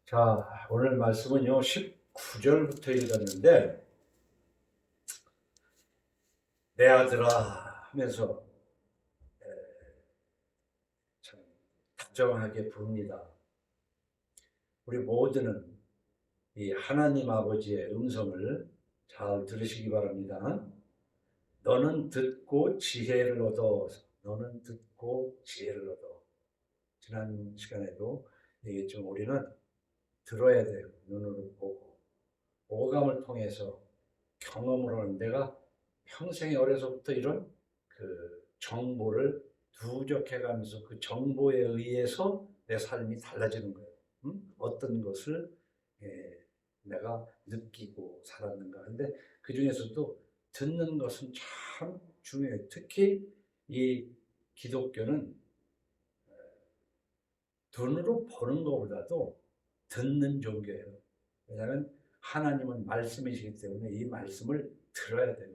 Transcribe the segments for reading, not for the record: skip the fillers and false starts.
자, 오늘 말씀은요, 19절부터 읽었는데, 내 아들아 하면서 참 다정하게 부릅니다. 우리 모두는 이 하나님 아버지의 음성을 잘 들으시기 바랍니다. 너는 듣고 지혜를 얻어. 너는 듣고 지혜를 얻어. 지난 시간에도 얘기했지만 우리는 들어야 돼요. 눈으로 보고. 오감을 통해서 경험을 하는 내가 평생에 어려서부터 이런 그 정보를 누적해가면서 그 정보에 의해서 내 삶이 달라지는 거예요. 어떤 것을 내가 느끼고 살았는가. 근데 그 중에서도 듣는 것은 참 중요해요. 특히 이 기독교는 눈으로 보는 것보다도 듣는 종교예요. 왜냐하면 하나님은 말씀이시기 때문에 이 말씀을 들어야 돼요.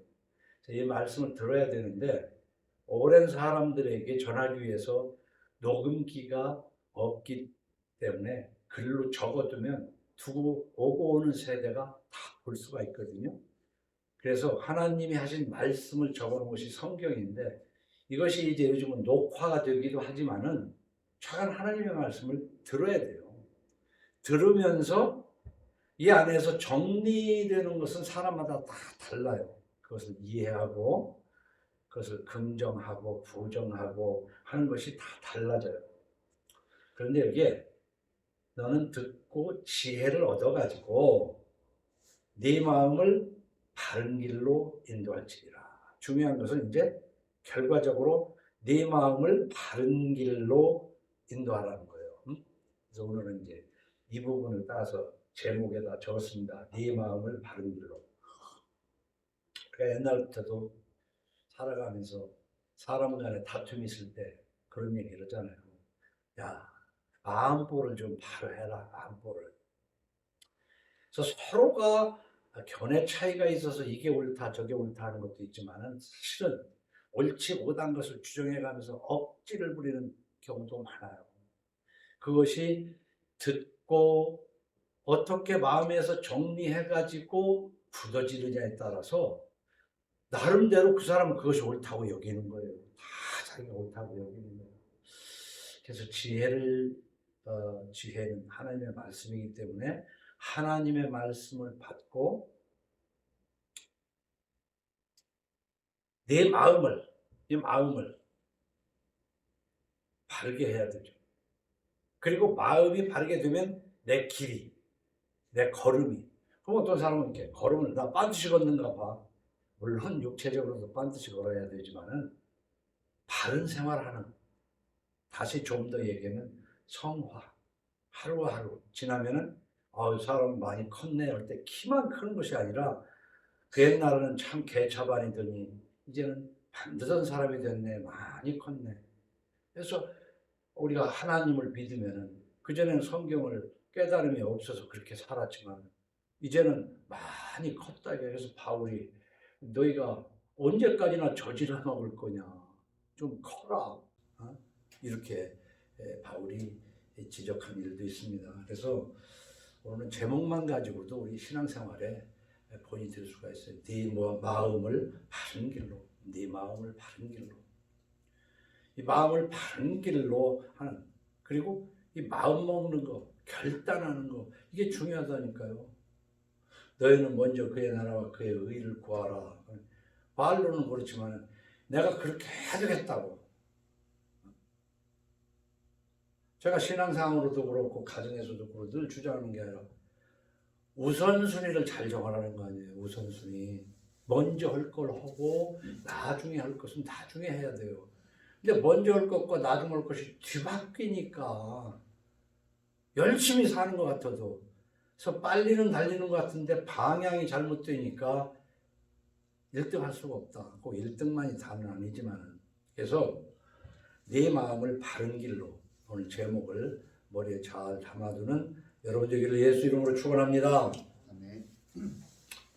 이 말씀을 들어야 되는데 오랜 사람들에게 전하기 위해서 녹음기가 없기 때문에 글로 적어두면 두고 오고 오는 세대가 다 볼 수가 있거든요. 그래서 하나님이 하신 말씀을 적어놓은 것이 성경인데 이것이 이제 요즘은 녹화가 되기도 하지만은 차간 하나님의 말씀을 들어야 돼요. 들으면서 이 안에서 정리되는 것은 사람마다 다 달라요. 그것을 이해하고 그것을 긍정하고 부정하고 하는 것이 다 달라져요. 그런데 여기에 너는 듣고 지혜를 얻어가지고 네 마음을 바른 길로 인도할지니라. 중요한 것은 이제 결과적으로 네 마음을 바른 길로 인도하라는 거예요. 그래서 오늘은 이제 이 부분을 따서 제목에다 적었습니다. 네 마음을 바른 길로. 그러니까 옛날부터도 살아가면서 사람 간에 다툼이 있을 때 그런 얘기를 하잖아요. 야, 마음보를 좀 바로 해라, 마음보를. 그래서 서로가 견해 차이가 있어서 이게 옳다, 저게 옳다 하는 것도 있지만은 사실은 옳지 못한 것을 주장해가면서 억지를 부리는 경우도 많아요. 그것이 듣고 어떻게 마음에서 정리해가지고 굳어지느냐에 따라서 나름대로 그 사람은 그것이 옳다고 여기는 거예요. 다 자기가 옳다고 여기는 거예요. 그래서 지혜는 하나님의 말씀이기 때문에 하나님의 말씀을 받고 내 마음을 바르게 해야 되죠. 그리고 마음이 바르게 되면 내 길이, 내 걸음이. 그럼 어떤 사람은 이렇게 걸음을 나 반드시 걷는가 봐. 물론 육체적으로도 반드시 걸어야 되지만은 바른 생활하는 다시 좀 더 얘기하면 성화. 하루하루 지나면은 사람 많이 컸네 할 때 키만 크는 것이 아니라 그 옛날에는 참 개차반이더니 이제는 반듯한 사람이 됐네. 많이 컸네. 그래서 우리가 하나님을 믿으면은 그전에는 성경을 깨달음이 없어서 그렇게 살았지만 이제는 많이 컸다. 그래서 바울이 너희가 언제까지나 저질러 먹을 거냐. 좀 커라. 이렇게 바울이 지적한 일도 있습니다. 그래서 오늘은 제목만 가지고도 우리 신앙생활에 본이 될 수가 있어요. 네 마음을 바른 길로, 네 마음을 바른 길로. 이 마음을 바른 길로 하는, 그리고 이 마음 먹는 거, 결단하는 거, 이게 중요하다니까요. 너희는 먼저 그의 나라와 그의 의를 구하라. 말로는 그렇지만 내가 그렇게 해야 되겠다고. 제가 신앙상으로도 그렇고 가정에서도 그렇고 늘 주장하는 게 아니라 우선순위를 잘 정하라는 거 아니에요. 우선순위. 먼저 할 걸 하고 나중에 할 것은 나중에 해야 돼요. 근데 먼저 할 것과 나중에 할 것이 뒤바뀌니까 열심히 사는 것 같아도 그래서 빨리는 달리는 것 같은데 방향이 잘못되니까 1등 할 수가 없다. 꼭 1등만이 다는 아니지만 그래서 내 마음을 바른 길로 오늘 제목을 머리에 잘 담아두는 여러분 되기를 예수 이름으로 축원합니다. 아멘.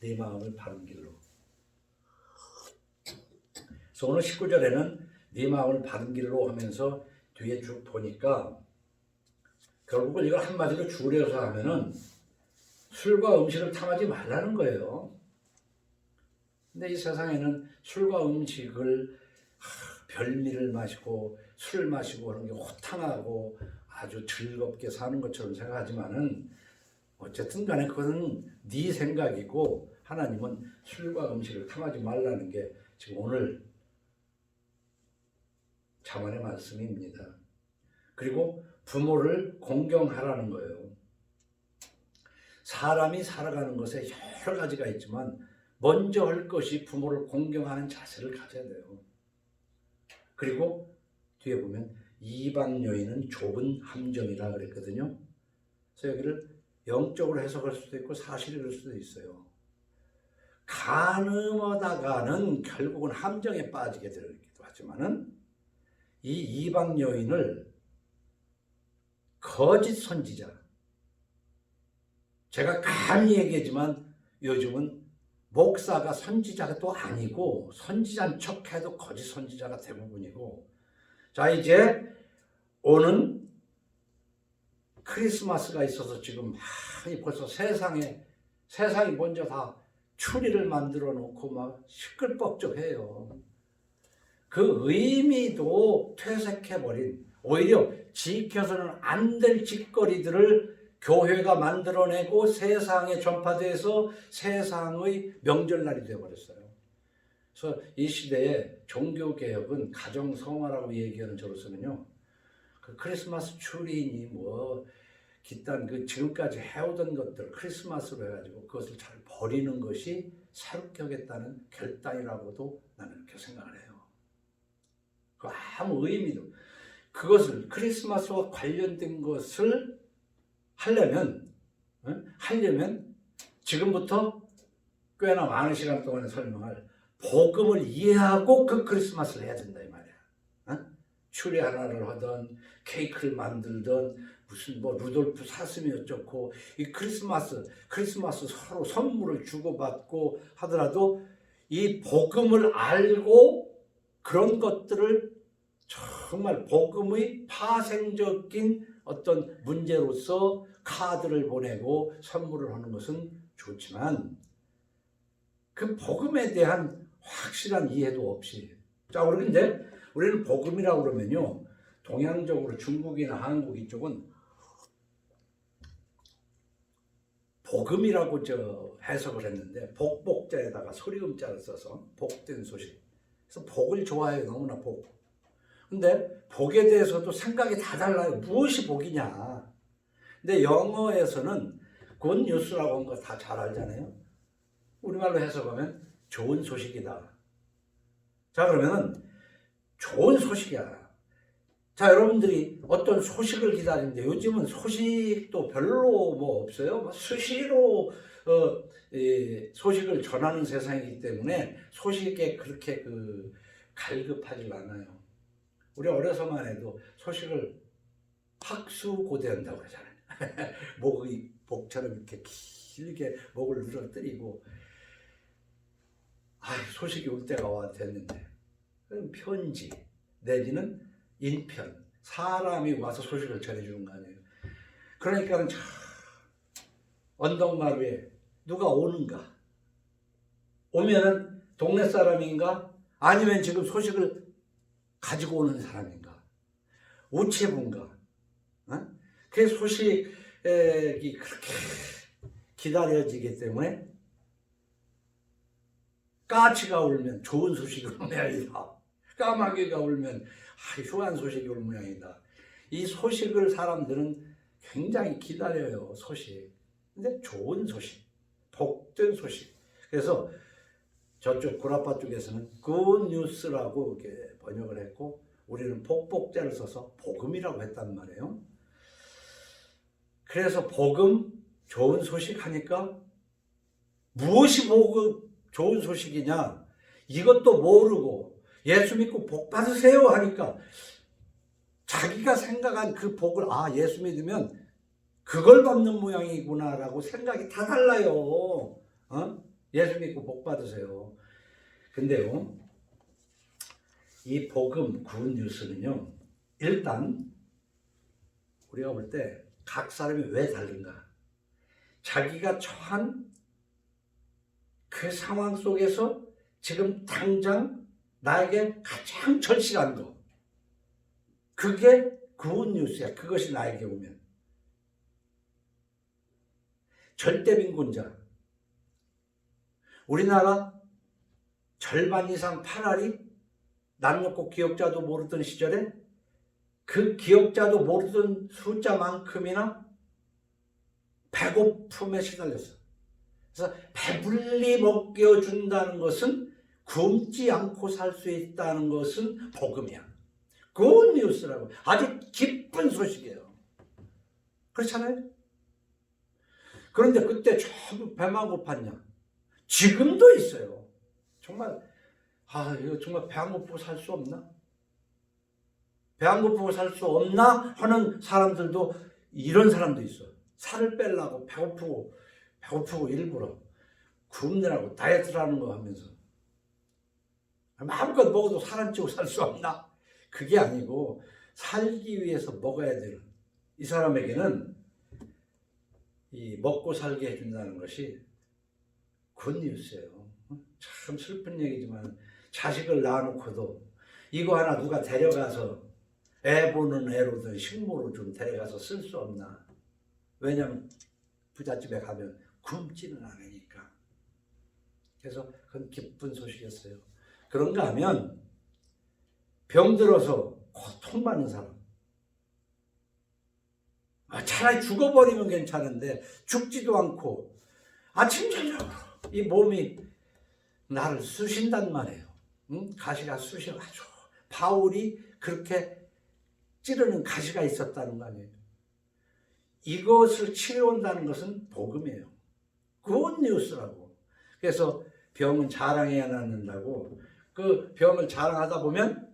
내 마음을 바른 길로. 그래서 오늘 19절에는 네 마음을 바른 길로 하면서 뒤에 쭉 보니까 결국은 이걸 한마디로 줄여서 하면은 술과 음식을 탐하지 말라는 거예요. 근데 이 세상에는 술과 음식을 별미를 마시고 술 마시고 그런 게 호탕하고 아주 즐겁게 사는 것처럼 생각하지만은 어쨌든 간에 그것은 네 생각이고 하나님은 술과 음식을 탐하지 말라는 게 지금 오늘 잠언의 말씀입니다. 그리고 부모를 공경하라는 거예요. 사람이 살아가는 것에 여러 가지가 있지만 먼저 할 것이 부모를 공경하는 자세를 가져야 돼요. 그리고 뒤에 보면 이방 여인은 좁은 함정이라 그랬거든요. 그래서 여기를 영적으로 해석할 수도 있고 사실일 수도 있어요. 가늠하다가는 결국은 함정에 빠지게 되기도 하지만은 이 이방 여인을 거짓 선지자, 제가 감히 얘기하지만 요즘은 목사가 선지자가 또 아니고 선지자인 척해도 거짓 선지자가 대부분이고, 자 이제 오는 크리스마스가 있어서 지금 벌써 세상이 먼저 다 추리를 만들어 놓고 막 시끌벅적해요. 그 의미도 퇴색해버린, 오히려 지켜서는 안 될 짓거리들을 교회가 만들어내고 세상에 전파돼서 세상의 명절날이 되어버렸어요. 그래서 이 시대에 종교개혁은 가정성화라고 얘기하는 저로서는요, 그 크리스마스 추리니 뭐 기딴 그 지금까지 해오던 것들 크리스마스로 해가지고 그것을 잘 버리는 것이 새롭게 하겠다는 결단이라고도 나는 그렇게 생각을 해요. 그 아무 의미도, 그것을 크리스마스와 관련된 것을 하려면 지금부터 꽤나 많은 시간 동안에 설명할 복음을 이해하고 그 크리스마스를 해야 된다 이 말이야. 추리 하나를 하던 케이크를 만들던 무슨 뭐 루돌프 사슴이 어쩌고, 이 크리스마스 서로 선물을 주고받고 하더라도 이 복음을 알고 그런 것들을 정말 복음의 파생적인 어떤 문제로서 카드를 보내고 선물을 하는 것은 좋지만 그 복음에 대한 확실한 이해도 없이, 자 그런데 우리는 복음이라고 그러면요, 동양적으로 중국이나 한국 이쪽은 복음이라고 해석을 했는데 복복자에다가 소리음자를 써서 복된 소식, 그래서 복을 좋아해요. 너무나 복. 근데 복에 대해서도 생각이 다 달라요. 무엇이 복이냐. 근데 영어에서는 굿뉴스라고 한 거 다 잘 알잖아요. 우리말로 해석하면 좋은 소식이다. 자 그러면 좋은 소식이야. 자 여러분들이 어떤 소식을 기다리는데 요즘은 소식도 별로 뭐 없어요. 수시로 소식을 전하는 세상이기 때문에 소식에 그렇게 갈급하지 않아요. 우리 어려서만 해도 소식을 학수고대한다고 그러잖아요. 목의 복처럼 이렇게 길게 목을 늘어뜨리고, 소식이 올 때가 와 됐는데, 그럼 편지 내지는 인편, 사람이 와서 소식을 전해주는 거 아니에요. 그러니까 언덕마루에 누가 오는가, 오면은 동네 사람인가 아니면 지금 소식을 가지고 오는 사람인가, 우체부인가. 그 소식이 그렇게 기다려지기 때문에 까치가 울면 좋은 소식이 올 모양이다, 까마귀가 울면 휴한 소식이 올 모양이다. 이 소식을 사람들은 굉장히 기다려요. 소식. 근데 좋은 소식, 복된 소식. 그래서 저쪽 구라파 쪽에서는 굿뉴스라고 이렇게 번역을 했고 우리는 복복자를 써서 복음이라고 했단 말이에요. 그래서 복음, 좋은 소식 하니까 무엇이 복음, 좋은 소식이냐 이것도 모르고 예수 믿고 복 받으세요 하니까 자기가 생각한 그 복을 예수 믿으면 그걸 받는 모양이구나 라고 생각이 다 달라요. 예수 믿고 복 받으세요. 근데요, 이 복음 굿뉴스는요, 일단 우리가 볼 때 각 사람이 왜 다른가? 자기가 처한 그 상황 속에서 지금 당장 나에게 가장 절실한 거, 그게 굿뉴스야. 그것이 나에게 오면. 절대빈곤자. 우리나라 절반 이상 8알이 남놓고 기억자도 모르던 시절에 그 기억자도 모르던 숫자만큼이나 배고픔에 시달렸어. 그래서 배불리 먹여준다는 것은, 굶지 않고 살 수 있다는 것은 복음이야. 굿뉴스라고. 아주 기쁜 소식이에요. 그렇잖아요? 그런데 그때 전부 배만 고팠냐? 지금도 있어요. 정말 이거 정말 배 안 고프고 살 수 없나? 배 안 고프고 살 수 없나 하는 사람들도, 이런 사람도 있어. 살을 빼려고 배고프고 일부러 굶느라고 다이어트를 하는 거 하면서 마음껏 먹어도 살 안 찌고 살 수 없나? 그게 아니고 살기 위해서 먹어야 되는, 이 사람에게는 이 먹고 살게 해준다는 것이 굿뉴스예요. 참 슬픈 얘기지만 자식을 낳아놓고도 이거 하나 누가 데려가서 애 보는 애로든 식모로 좀 데려가서 쓸 수 없나? 왜냐면 부잣집에 가면 굶지는 않으니까. 그래서 그건 기쁜 소식이었어요. 그런가 하면 병들어서 고통받는 사람, 차라리 죽어버리면 괜찮은데 죽지도 않고 아침 저녁으로 이 몸이 나를 쑤신단 말이에요. 가시가 쑤셔 아주 바울이 그렇게 찌르는 가시가 있었다는 거 아니에요. 이것을 치료한다는 것은 복음이에요. 굿뉴스라고. 그래서 병은 자랑해야 낳는다고. 그 병을 자랑하다 보면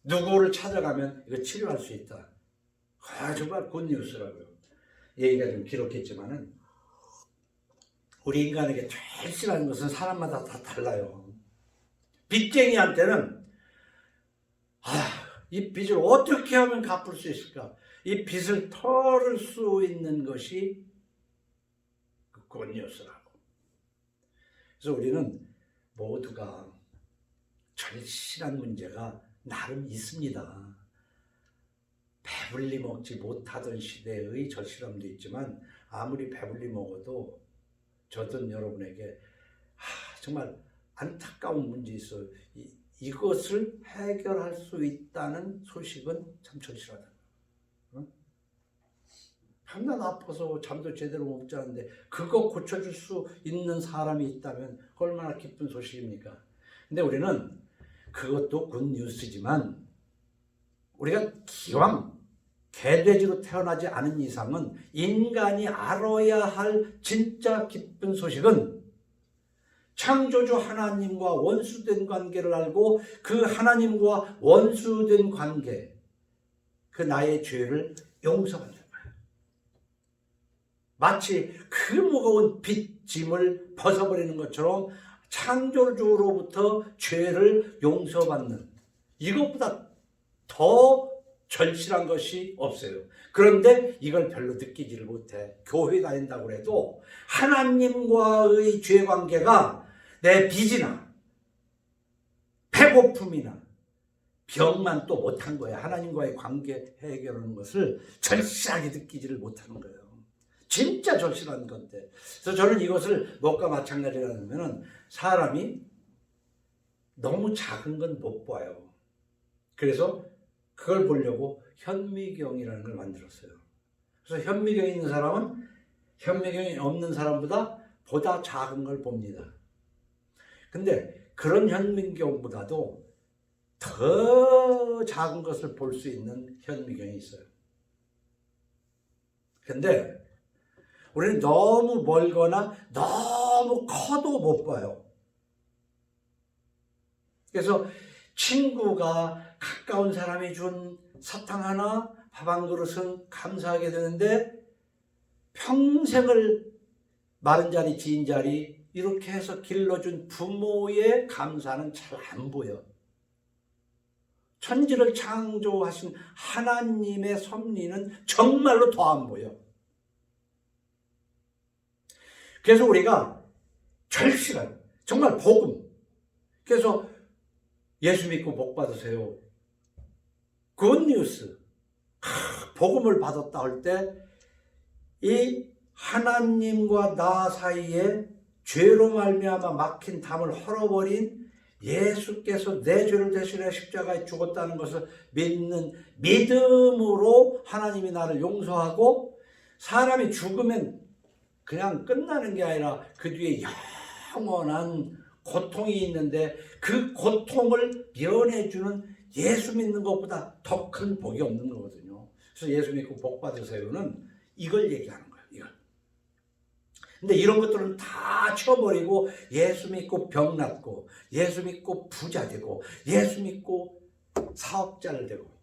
누구를 찾아가면 이거 치료할 수 있다. 정말 굿뉴스라고요. 얘기가 좀 길었겠지만은, 우리 인간에게 제일 싫어하는 것은 사람마다 다 달라요. 빚쟁이한테는 이 빚을 어떻게 하면 갚을 수 있을까? 이 빚을 털을 수 있는 것이 굿뉴스라고. 그래서 우리는 모두가 절실한 문제가 나름 있습니다. 배불리 먹지 못하던 시대의 절실함도 있지만, 아무리 배불리 먹어도 저든 여러분에게 정말 안타까운 문제 있어요. 이것을 해결할 수 있다는 소식은 참 절실하다. 밤낮 아파서 잠도 제대로 못 자는데 그거 고쳐줄 수 있는 사람이 있다면 얼마나 기쁜 소식입니까? 근데 우리는 그것도 굿뉴스지만, 우리가 기왕 개돼지로 태어나지 않은 이상은 인간이 알아야 할 진짜 기쁜 소식은, 창조주 하나님과 원수된 관계를 알고 그 하나님과 원수된 관계, 그 나의 죄를 용서받는 거예요. 마치 그 무거운 빚짐을 벗어버리는 것처럼 창조주로부터 죄를 용서받는, 이것보다 더 절실한 것이 없어요. 그런데 이걸 별로 느끼지를 못해. 교회 다닌다고 해도 하나님과의 죄관계가 내 빚이나 배고픔이나 병만 또 못한 거야. 하나님과의 관계 해결하는 것을 절실하게 느끼지를 못하는 거예요. 진짜 절실한 건데. 그래서 저는 이것을 무엇과 마찬가지라면, 사람이 너무 작은 건 못 봐요. 그래서 그걸 보려고 현미경이라는 걸 만들었어요. 그래서 현미경이 있는 사람은 현미경이 없는 사람보다 보다 작은 걸 봅니다. 근데 그런 현미경보다도 더 작은 것을 볼 수 있는 현미경이 있어요. 근데 우리는 너무 멀거나 너무 커도 못 봐요. 그래서 친구가, 가까운 사람이 준 사탕 하나, 밥 한 그릇은 감사하게 되는데, 평생을 마른 자리, 진 자리 이렇게 해서 길러준 부모의 감사는 잘 안 보여. 천지를 창조하신 하나님의 섭리는 정말로 더 안 보여. 그래서 우리가 절실한 정말 복음, 그래서 예수 믿고 복 받으세요, 굿뉴스, 복음을 받았다 할 때 이 하나님과 나 사이에 죄로 말미암아 막힌 담을 헐어버린 예수께서 내 죄를 대신해 십자가에 죽었다는 것을 믿는 믿음으로 하나님이 나를 용서하고, 사람이 죽으면 그냥 끝나는 게 아니라 그 뒤에 영원한 고통이 있는데, 그 고통을 면해주는 예수 믿는 것보다 더 큰 복이 없는 거거든요. 그래서 예수 믿고 복 받으세요는 이걸 얘기하는 거예요. 이걸. 근데 이런 것들은 다 쳐버리고 예수 믿고 병 낫고, 예수 믿고 부자 되고, 예수 믿고 사업자를 되고,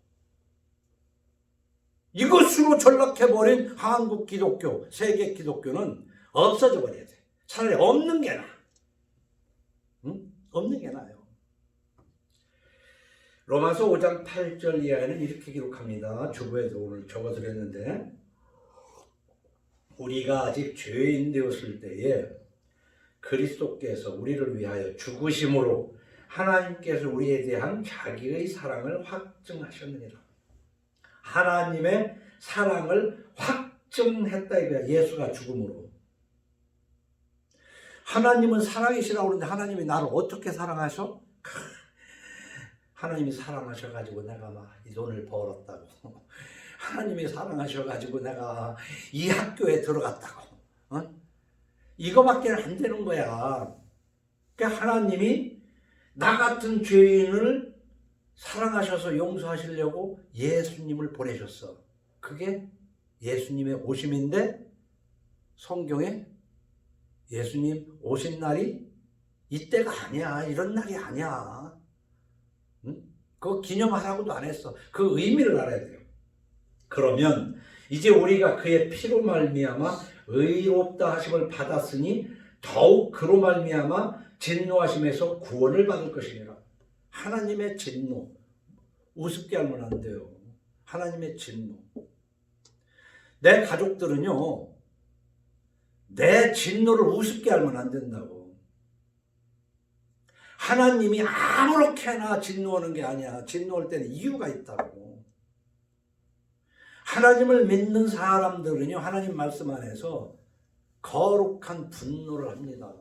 이것으로 전락해버린 한국 기독교, 세계 기독교는 없어져 버려야 돼. 차라리 없는 게 나아. 응? 없는 게 나아요. 로마서 5장 8절 이하에는 이렇게 기록합니다. 주보에도 오늘 적어드렸는데, 우리가 아직 죄인 되었을 때에 그리스도께서 우리를 위하여 죽으심으로 하나님께서 우리에 대한 자기의 사랑을 확증하셨느니라. 하나님의 사랑을 확증했다 이거야. 예수가 죽음으로. 하나님은 사랑이시라고 그러는데 하나님이 나를 어떻게 사랑하셔? 하나님이 사랑하셔가지고 내가 막 이 돈을 벌었다고, 하나님이 사랑하셔가지고 내가 이 학교에 들어갔다고, 이거밖에 안 되는 거야. 그러니까 하나님이 나 같은 죄인을 사랑하셔서 용서하시려고 예수님을 보내셨어. 그게 예수님의 오심인데, 성경에 예수님 오신 날이 이때가 아니야. 이런 날이 아니야. 그거 기념하라고도 안 했어. 그 의미를 알아야 돼요. 그러면 이제 우리가 그의 피로 말미암아 의롭다 하심을 받았으니 더욱 그로 말미암아 진노하심에서 구원을 받을 것이니라. 하나님의 진노, 우습게 하면 안 돼요. 하나님의 진노. 내 가족들은요, 내 진노를 우습게 하면 안 된다고. 하나님이 아무렇게나 진노하는 게 아니야. 진노할 때는 이유가 있다고. 하나님을 믿는 사람들은요, 하나님 말씀 안에서 거룩한 분노를 합니다.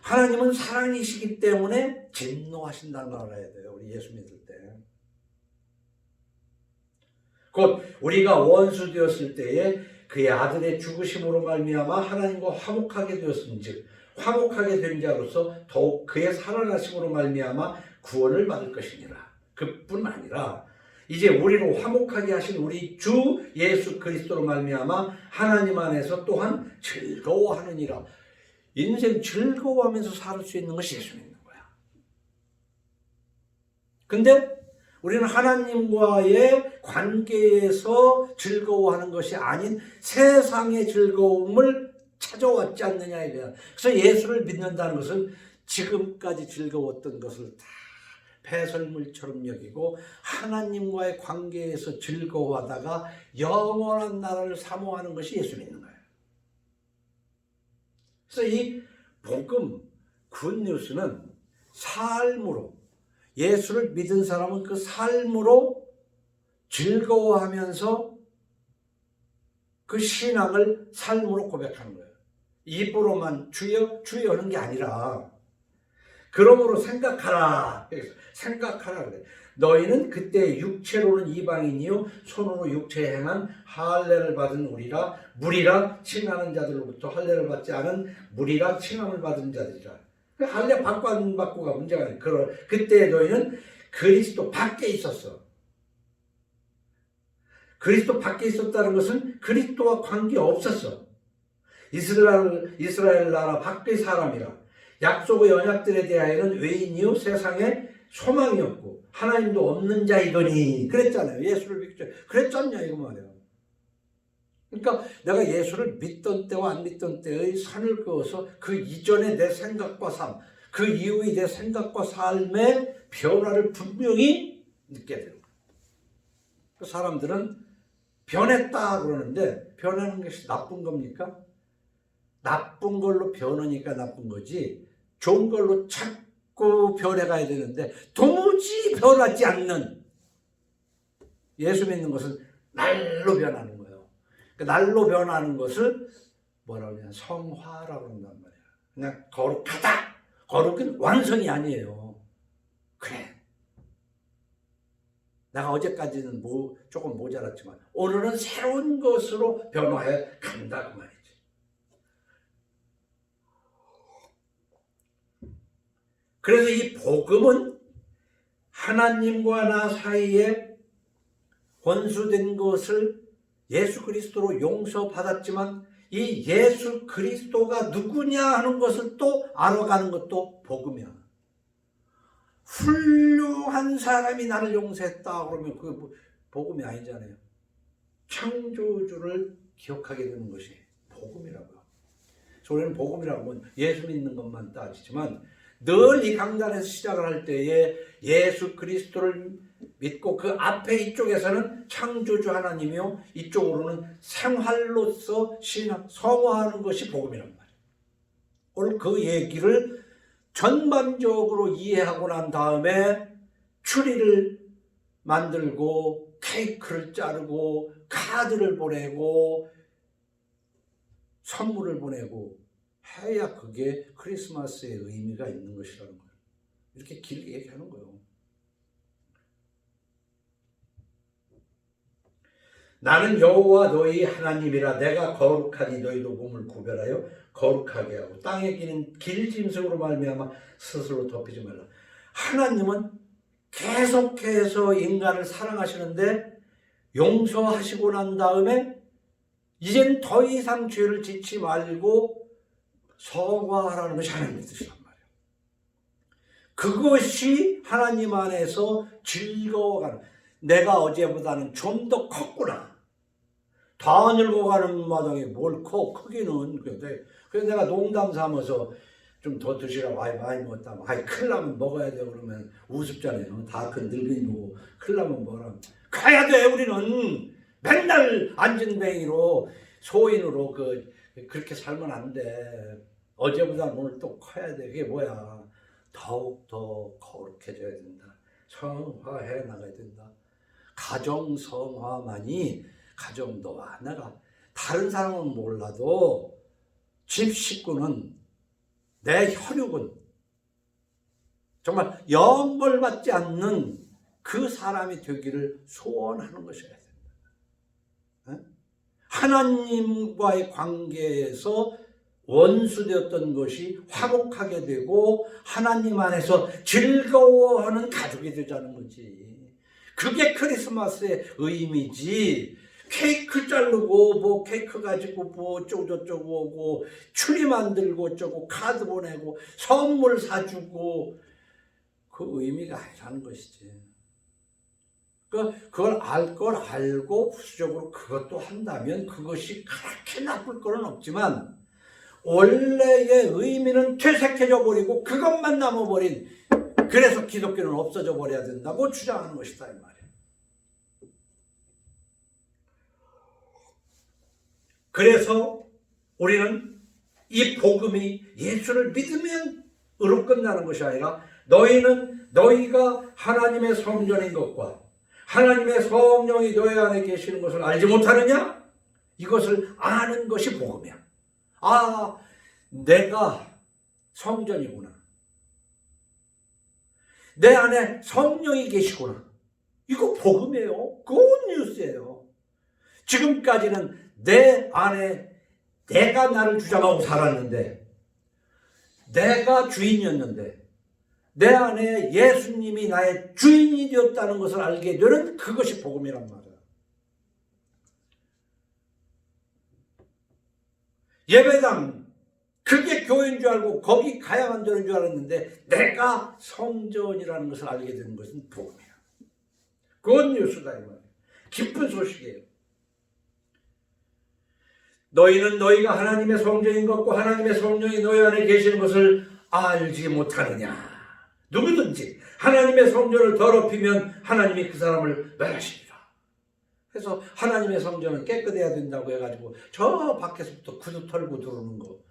하나님은 사랑이시기 때문에 진노하신다는 걸 알아야 돼요. 우리 예수 믿을 때. 곧 우리가 원수 되었을 때에 그의 아들의 죽으심으로 말미암아 하나님과 화목하게 되었은즉 화목하게 된 자로서 더욱 그의 살아나심으로 말미암아 구원을 받을 것이니라. 그뿐 아니라 이제 우리로 화목하게 하신 우리 주 예수 그리스도로 말미암아 하나님 안에서 또한 즐거워하느니라. 인생 즐거워하면서 살 수 있는 것이 예수 믿는 거야. 근데 우리는 하나님과의 관계에서 즐거워하는 것이 아닌 세상의 즐거움을 찾아왔지 않느냐 이거야. 그래서 예수를 믿는다는 것은 지금까지 즐거웠던 것을 다 배설물처럼 여기고 하나님과의 관계에서 즐거워하다가 영원한 나라를 사모하는 것이 예수 믿는 거예요. 그래서 이 복음, 굿뉴스는 삶으로, 예수를 믿은 사람은 그 삶으로 즐거워하면서 그 신앙을 삶으로 고백하는 거예요. 입으로만 주여 주여 하는 게 아니라, 그러므로 생각하라. 생각하라 그래. 너희는 그때 육체로는 이방인이요 손으로 육체에 행한 할례를 받은 무리라 칭하는 자들로부터 할례를 받지 않은 무리라 칭함을 받은 자들이라. 할례 받고 안 받고가 문제가 아니야. 그때 너희는 그리스도 밖에 있었어. 그리스도 밖에 있었다는 것은 그리스도와 관계 없었어. 이스라엘 나라 밖의 사람이라. 약속의 언약들에 대하여는 외인이요 세상에 소망이 없고 하나님도 없는 자이더니 그랬잖아요. 예수를 믿기 전에 그랬잖냐 이거 말이에요. 그러니까 내가 예수를 믿던 때와 안 믿던 때의 선을 그어서 그 이전의 내 생각과 삶, 그 이후에 내 생각과 삶의 변화를 분명히 느껴야 되는 거예요. 그 사람들은 변했다 그러는데 변하는 것이 나쁜 겁니까? 나쁜 걸로 변하니까 나쁜 거지 좋은 걸로 자꾸 변해가야 되는데 도무지 변하지 않는 예수 믿는 것은 날로 변하는 거예요. 그 날로 변하는 것을 뭐라고 하냐 성화라고 한단 말이야. 그냥 거룩하다. 거룩은 완성이 아니에요. 그래. 내가 어제까지는 조금 모자랐지만 오늘은 새로운 것으로 변화해 간다 그 말이지. 그래서 이 복음은 하나님과 나 사이에 원수된 것을 예수 그리스도로 용서받았지만 이 예수 그리스도가 누구냐 하는 것을 또 알아가는 것도 복음이야. 훌륭한 사람이 나를 용서했다 그러면 그 복음이 아니잖아요. 창조주를 기억하게 되는 것이 복음이라고요. 우리는 복음이라고 하면 예수 믿는 것만 따지지만 늘 이 강단에서 시작을 할 때에 예수 그리스도를 믿고 그 앞에 이쪽에서는 창조주 하나님이요 이쪽으로는 생활로서 신앙 성화하는 것이 복음이란 말이에요. 오늘 그 얘기를 전반적으로 이해하고 난 다음에 추리를 만들고 케이크를 자르고 카드를 보내고 선물을 보내고 해야 그게 크리스마스의 의미가 있는 것이라는 거예요. 이렇게 길게 얘기하는 거예요. 나는 여호와 너희 하나님이라 내가 거룩하니 너희도 몸을 구별하여 거룩하게 하고 땅에 기는 길짐승으로 말미암아 스스로 덮이지 말라. 하나님은 계속해서 인간을 사랑하시는데 용서하시고 난 다음에 이젠 더 이상 죄를 짓지 말고 성화하라는 것이 하나님의 뜻이란 말이에요. 그것이 하나님 안에서 즐거워가는 내가 어제보다는 좀 더 컸구나. 다 늙어가는 마당에 뭘 커? 크기는. 그래서 내가 농담 삼아서 좀 더 드시라고. 아이 많이 먹었다. 아이 큰일 나면 먹어야 돼. 그러면 우습잖아요. 다 큰 늙은이 보고 큰일 나면 뭐라. 가야 돼. 우리는 맨날 앉은뱅이로 소인으로 그렇게 살면 안 돼. 어제보다 오늘 또 커야 돼. 그게 뭐야. 더욱 더 거룩해져야 된다. 성화해 나가야 된다. 가정 성화만이 가정 너와 내가 다른 사람은 몰라도 집 식구는 내 혈육은 정말 영벌받지 않는 그 사람이 되기를 소원하는 것이어야 된다. 하나님과의 관계에서 원수되었던 것이 화목하게 되고 하나님 안에서 즐거워하는 가족이 되자는 거지. 그게 크리스마스의 의미지. 케이크 자르고 뭐 케이크 가지고 뭐 어쩌고 저쩌고 오고 추리 만들고 어쩌고 카드 보내고 선물 사주고 그 의미가 아니라는 것이지. 그걸 알고 부수적으로 그것도 한다면 그것이 그렇게 나쁠 거는 없지만 원래의 의미는 퇴색해져 버리고 그것만 남아버린 그래서 기독교는 없어져 버려야 된다고 주장하는 것이다 이 말이에요. 그래서 우리는 이 복음이 예수를 믿으면 으로 끝나는 것이 아니라 너희가 하나님의 성전인 것과 하나님의 성령이 너희 안에 계시는 것을 알지 못하느냐? 이것을 아는 것이 복음이야. 아, 내가 성전이구나. 내 안에 성령이 계시구나. 이거 복음이에요. 굿뉴스예요. 지금까지는 내 안에 내가 나를 주장하고 살았는데 내가 주인이었는데 내 안에 예수님이 나의 주인이 되었다는 것을 알게 되는 그것이 복음이란 말이야. 예배당 그게 교회인 줄 알고 거기 가야만 되는 줄 알았는데 내가 성전이라는 것을 알게 되는 것은 복음이야. 그건 뉴스다 이 말이야. 기쁜 소식이에요. 너희는 너희가 하나님의 성전인 것과 하나님의 성령이 너희 안에 계시는 것을 알지 못하느냐. 누구든지 하나님의 성전을 더럽히면 하나님이 그 사람을 멸하시리라. 그래서 하나님의 성전은 깨끗해야 된다고 해가지고 저 밖에서부터 구두 털고 들어오는 거,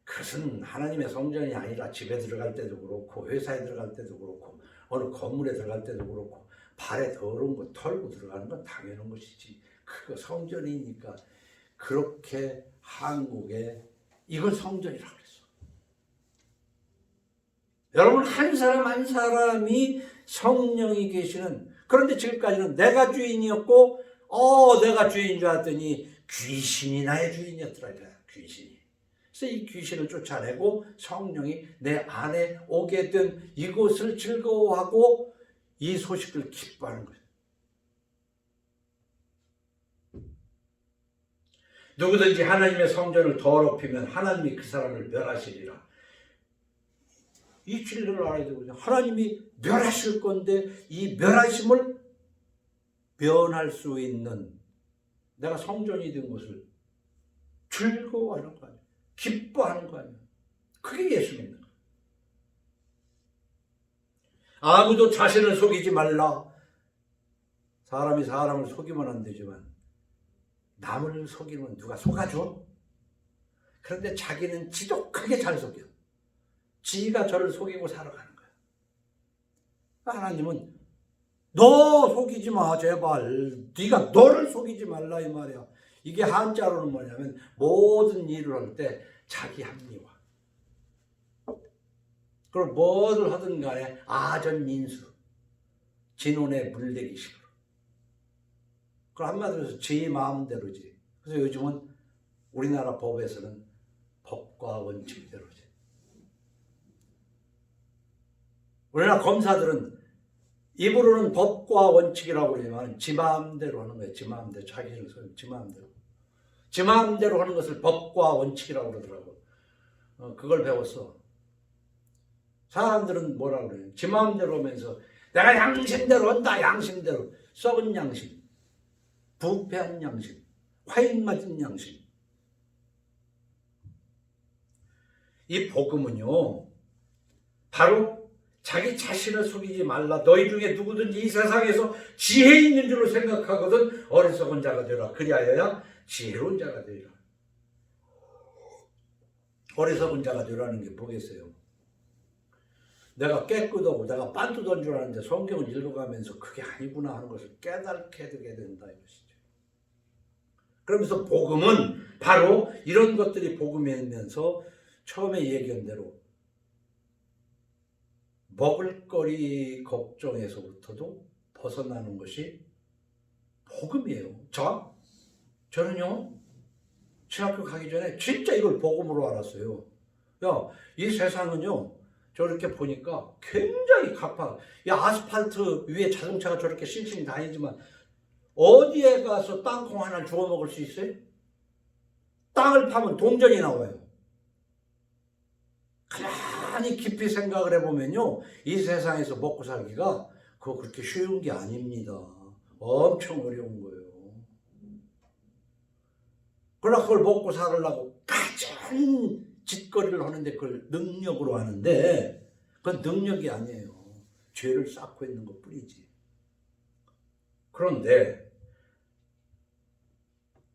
그것은 하나님의 성전이 아니라 집에 들어갈 때도 그렇고 회사에 들어갈 때도 그렇고 어느 건물에 들어갈 때도 그렇고 발에 더러운 거 털고 들어가는 건 당연한 것이지, 그거 성전이니까. 그렇게 한국에 이걸 성전이라고 그랬어. 여러분, 한 사람 한 사람이 성령이 계시는, 그런데 지금까지는 내가 주인이었고 내가 주인인 줄 알았더니 귀신이 나의 주인이었더라. 귀신이. 그래서 이 귀신을 쫓아내고 성령이 내 안에 오게 된 이곳을 즐거워하고 이 소식을 기뻐하는 거예요. 누구든지 하나님의 성전을 더럽히면 하나님이 그 사람을 멸하시리라. 이 진리를 알아야 되거든요. 하나님이 멸하실 건데 이 멸하심을 면할 수 있는, 내가 성전이 된 것을 즐거워하는 거 아니에요. 기뻐하는 거 아니에요. 그게 예수 믿는 거예요. 아무도 자신을 속이지 말라. 사람이 사람을 속이면 안 되지만 남을 속이면 누가 속아줘? 그런데 자기는 지독하게 잘 속여. 지가 저를 속이고 살아가는 거야. 하나님은 너 속이지 마 제발. 네가 너를 속이지 말라 이 말이야. 이게 한자로는 뭐냐면 모든 일을 할 때 자기 합리화. 그럼 뭐를 하든 간에 아전인수, 진혼에 물대기식으로. 그럼 한마디로 해서 제 마음대로지. 그래서 요즘은 우리나라 법에서는 법과 원칙대로지. 우리나라 검사들은 입으로는 법과 원칙이라고 그러지만 지 마음대로 하는 거예요. 지 마음대로. 자기를 지 마음대로. 지 마음대로 하는 것을 법과 원칙이라고 그러더라고. 그걸 배웠어. 사람들은 뭐라고 그래요? 지 마음대로 하면서 내가 양심대로 한다. 양심대로. 썩은 양심, 부패한 양심, 화인 맞은 양심. 이 복음은요, 바로 자기 자신을 속이지 말라. 너희 중에 누구든지 이 세상에서 지혜 있는 줄로 생각하거든 어리석은 자가 되라. 그리하여야 지혜로운 자가 되리라. 어리석은 자가 되라는 게 뭐겠어요? 내가 깨끗하고 내가 빤뚜던 줄 아는데 성경을 읽어가면서 그게 아니구나 하는 것을 깨닫게 되게 된다 이것이죠. 그러면서 복음은 바로 이런 것들이 복음이면서 처음에 얘기한 대로 먹을거리 걱정에서부터도 벗어나는 것이 복음이에요. 저는요, 신학교 가기 전에 진짜 이걸 복음으로 알았어요. 이 세상은요, 저렇게 보니까 굉장히 가파. 아스팔트 위에 자동차가 저렇게 싱싱 다니지만 어디에 가서 땅콩 하나 주워 먹을 수 있어요? 땅을 파면 동전이 나와요. 가만히 깊이 생각을 해보면요, 이 세상에서 먹고 살기가 그거 그렇게 쉬운 게 아닙니다. 엄청 어려운 거예요. 그러나 그걸 먹고 살으려고 가장 짓거리를 하는데 그걸 능력으로 하는데 그건 능력이 아니에요. 죄를 쌓고 있는 것 뿐이지. 그런데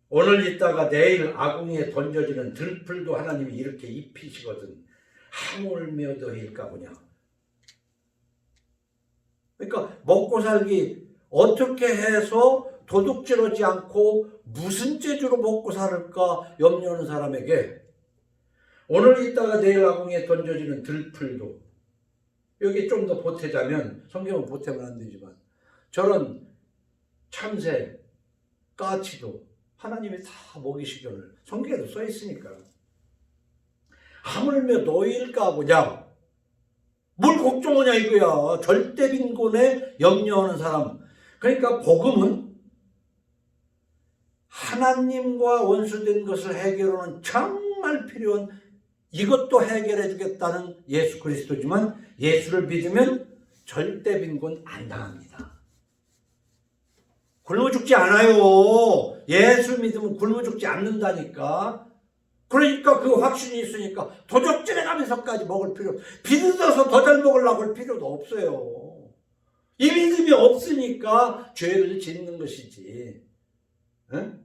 오늘 있다가 내일 아궁이에 던져지는 들풀도 하나님이 이렇게 입히시거든. 하물며 더힐까 보냐. 그러니까 먹고 살기 어떻게 해서 도둑질하지 않고 무슨 재주로 먹고 살을까 염려하는 사람에게 오늘 있다가 내일 아궁이에 던져지는 들풀도, 여기 좀 더 보태자면, 성경은 보태면 안 되지만 저런 참새, 까치도 하나님이 다 먹이시기를 성경에도 써 있으니까. 하물며 너희일까 보냐. 뭘 걱정하냐 이거야. 절대 빈곤에 염려하는 사람. 그러니까 복음은 하나님과 원수된 것을 해결하는 정말 필요한, 이것도 해결해 주겠다는 예수 그리스도지만 예수를 믿으면 절대 빈곤 안 당합니다. 굶어 죽지 않아요. 예수 믿으면 굶어 죽지 않는다니까. 그러니까 그 확신이 있으니까 도적질해 가면서까지 먹을 필요, 비듬어서 더 잘 먹으려고 할 필요도 없어요. 이 믿음이 없으니까 죄를 짓는 것이지. 응?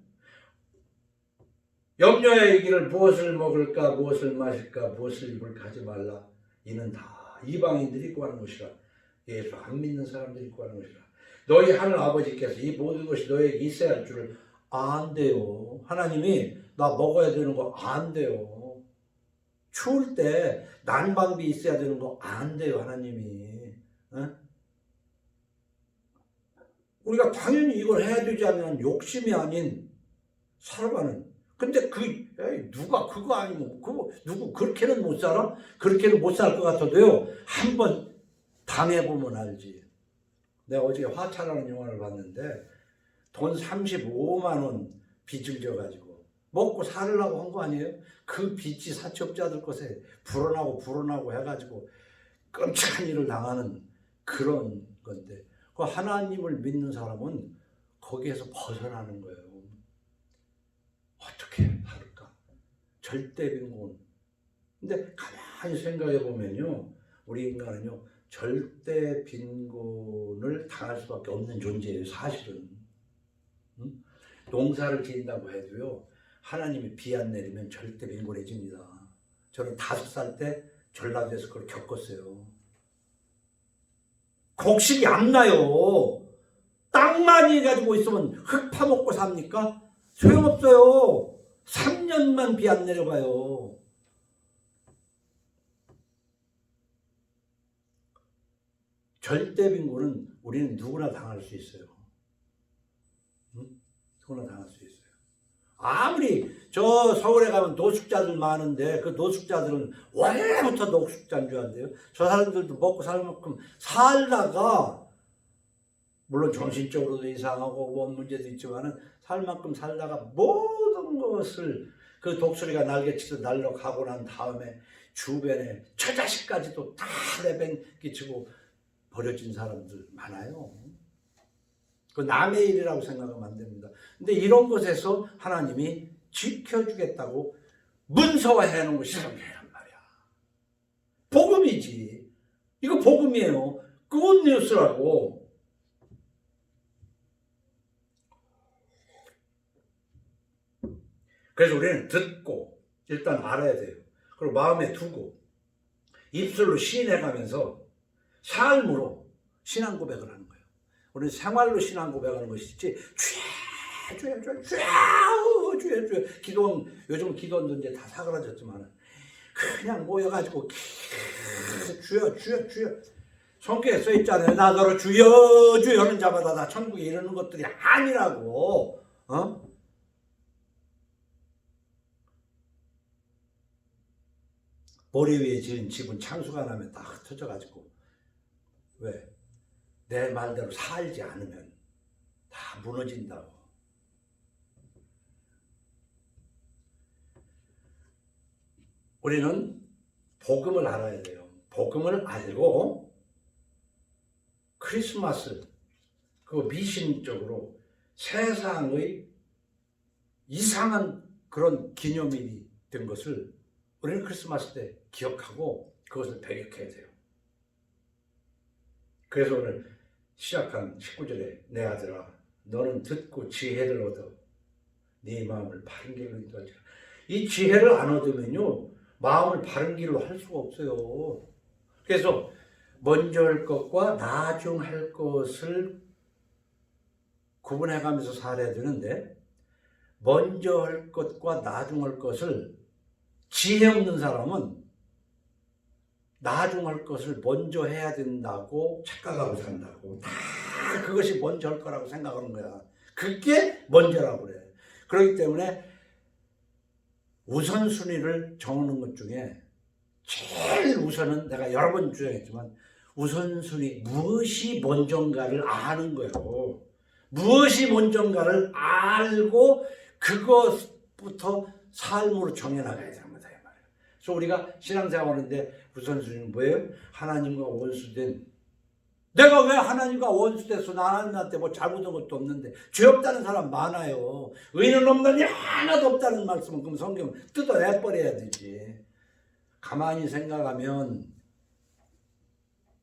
염려의 길을 무엇을 먹을까, 무엇을 마실까, 무엇을 입을까 하지 말라. 이는 다 이방인들이 입고 하는 것이라. 예수 안 믿는 사람들이 입고 하는 것이라. 너희 하늘 아버지께서 이 모든 것이 너에게 있어야 할 줄을 안돼요. 하나님이 나 먹어야 되는 거 안돼요. 추울 때 난방비 있어야 되는 거 안돼요. 하나님이. 어? 우리가 당연히 이걸 해야 되지 않는 욕심이 아닌 살아가는. 근데 누가 그거 아니면 누구 그렇게는 못 살아? 그렇게는 못 살 것 같아도요. 한번 당해보면 알지. 내가 어저께 화차라는 영화를 봤는데 돈 35만 원 빚을 져가지고 먹고 살으려고 한 거 아니에요? 그 빚이 사채업자들 것에 불어나고 해가지고 끔찍한 일을 당하는 그런 건데, 그 하나님을 믿는 사람은 거기에서 벗어나는 거예요. 어떻게 할까? 절대 빈곤. 근데 가만히 생각해 보면요, 우리 인간은요 절대 빈곤을 당할 수밖에 없는 존재예요. 사실은. 농사를 지은다고 해도요, 하나님이 비 안 내리면 절대 빈곤해집니다. 저는 5살 때 전라도에서 그걸 겪었어요. 곡식이 안 나요. 땅만 해가지고 있으면 흙 파먹고 삽니까? 소용없어요. 3년만 비 안 내려봐요. 절대 빈곤은 우리는 누구나 당할 수 있어요. 누구나 당할 수 있어요. 아무리 저 서울에 가면 노숙자들 많은데 그 노숙자들은 원래부터 노숙자인 줄 안돼요. 저 사람들도 먹고 살 만큼 살다가, 물론 정신적으로도 이상하고 뭔 문제도 있지만은 살 만큼 살다가 모든 것을 그 독수리가 날개치듯 날려가고 난 다음에 주변에 처자식까지도 다 내팽개치고 버려진 사람들 많아요. 그 남의 일이라고 생각하면 안 됩니다. 근데 이런 것에서 하나님이 지켜주겠다고 문서화해 놓은 것이 성경이란 말이야. 복음이지. 이거 복음이에요. 굿 뉴스라고. 그래서 우리는 듣고 일단 알아야 돼요. 그리고 마음에 두고 입술로 시인해가면서 삶으로 신앙 고백을 하는 거예요. 우리는 생활로 신앙 고백하는 것이지 주여 기도원, 요즘 기도원도 이제 다 사그라졌지만 그냥 모여가지고 주여 성경에 써있잖아요. 나더러 주여 하는 자마다 다 천국에 이르는 것들이 아니라고. 모래 위에 지은 집은 창수가 나면 다 흩어져가지고, 왜? 내 말대로 살지 않으면 다 무너진다고. 우리는 복음을 알아야 돼요. 복음을 알고 크리스마스, 그 미신적으로 세상의 이상한 그런 기념일이 된 것을 우리는 크리스마스 때 기억하고 그것을 배격해야 돼요. 그래서 오늘 시작한 19절에 내 아들아 너는 듣고 지혜를 얻어 네 마음을 바른 길로 인도하리라. 이 지혜를 안 얻으면요 마음을 바른 길로 할 수가 없어요. 그래서 먼저 할 것과 나중 할 것을 구분해가면서 살아야 되는데, 먼저 할 것과 나중 할 것을 지혜 없는 사람은 나중 할 것을 먼저 해야 된다고 착각하고 산다고. 다 그것이 먼저 할 거라고 생각하는 거야. 그게 먼저라고 그래. 그렇기 때문에 우선순위를 정하는 것 중에 제일 우선은, 내가 여러 번 주장했지만, 우선순위, 무엇이 먼저인가를 아는 거예요. 무엇이 먼저인가를 알고 그것부터 삶으로 정해나가야 됩니다. 그래서 우리가 신앙생활하는데 우선순위는 뭐예요? 하나님과 원수된 내가 왜 하나님과 원수됐어? 나 하나님한테 뭐 잘못한 것도 없는데. 죄 없다는 사람 많아요. 의는 없는 일 하나도 없다는 말씀은 그럼 성경 뜯어내버려야 되지. 가만히 생각하면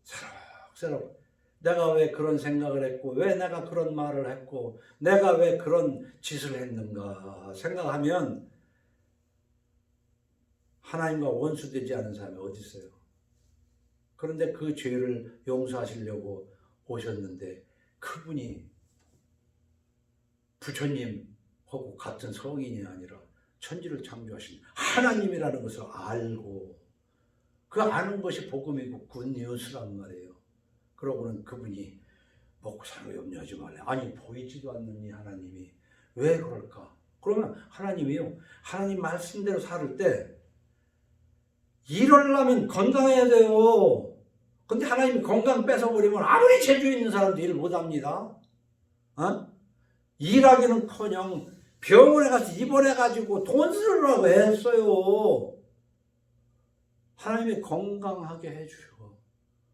새록새록 내가 왜 그런 생각을 했고, 왜 내가 그런 말을 했고, 내가 왜 그런 짓을 했는가 생각하면 하나님과 원수되지 않은 사람이 어디 있어요? 그런데 그 죄를 용서하시려고 오셨는데 그분이 부처님하고 같은 성인이 아니라 천지를 창조하신 하나님이라는 것을 알고, 그 아는 것이 복음이고 굿뉴스란 말이에요. 그러고는 그분이 먹고 사는 거 염려하지 말래. 아니 보이지도 않는 이 하나님이 왜 그럴까? 그러면 하나님이요, 하나님 말씀대로 살을 때 이러려면 건강해야 돼요. 근데 하나님이 건강 뺏어버리면 아무리 재주 있는 사람도 일 못합니다. 일하기는커녕 병원에 가서 입원해가지고 돈 쓰려고 했어요. 하나님이 건강하게 해주셔.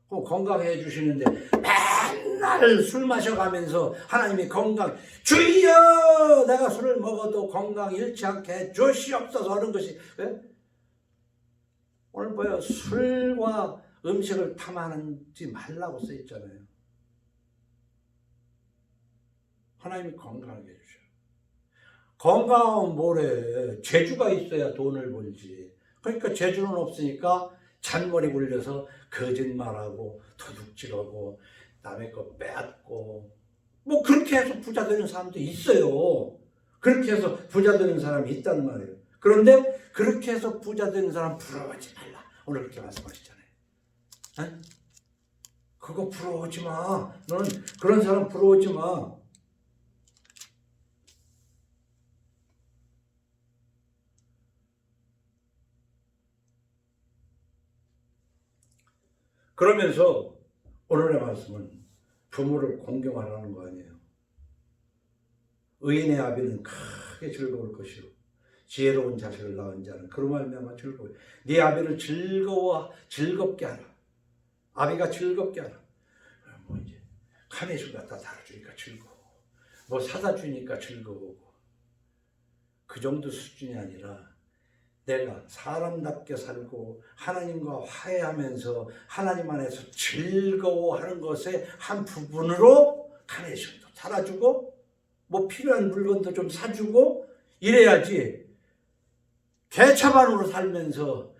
그럼 건강해 해주시는데 맨날 술 마셔가면서 하나님이 건강, 주여 내가 술을 먹어도 건강 잃지 않게 해 주시옵소서 하는 것이, 왜? 오늘 뭐예요? 술과 음식을 탐하지 말라고 써있잖아요. 하나님이 건강하게 해주셔. 건강은 뭐래? 재주가 있어야 돈을 벌지. 그러니까 재주는 없으니까 잔머리 굴려서 거짓말하고 도둑질하고 남의 거 빼앗고 뭐 그렇게 해서 부자 되는 사람도 있어요. 그렇게 해서 부자 되는 사람이 있단 말이에요. 그런데 그렇게 해서 부자 되는 사람 부러워하지 말라. 오늘 그렇게 말씀하시잖아요. 에? 그거 부러워하지 마. 너는 그런 사람 부러워하지 마. 그러면서 오늘의 말씀은 부모를 공경하라는 거 아니에요. 의인의 아비는 크게 즐거울 것이요 지혜로운 자식을 낳은 자는 그로 말미암아 즐거워요. 네 아비를 즐겁게 하라. 아비가 즐겁게 하라. 뭐 이제 카네이션 갖다 달아주니까 즐거워. 뭐 사다 주니까 즐거우고. 그 정도 수준이 아니라 내가 사람답게 살고 하나님과 화해하면서 하나님 안에서 즐거워하는 것의 한 부분으로 카네이션도 달아주고 뭐 필요한 물건도 좀 사주고 이래야지. 개차반으로 살면서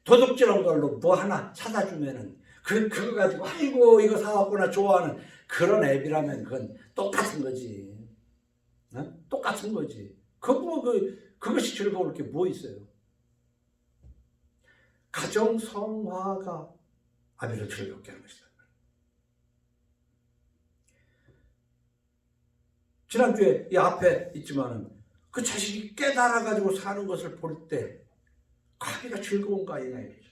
도둑질한 걸로 뭐 하나 사다 주면은 그거 가지고 아이고 이거 사왔구나 좋아하는 그런 애비라면 그건 똑같은 거지. 어? 똑같은 거지. 그것이 즐거울 게 뭐 있어요? 가정 성화가 아비를 즐겁게 하는 것이다. 지난주에 이 앞에 있지만은 그 자식이 깨달아가지고 사는 것을 볼 때 아비가 즐거운 거 아니냐 이거죠.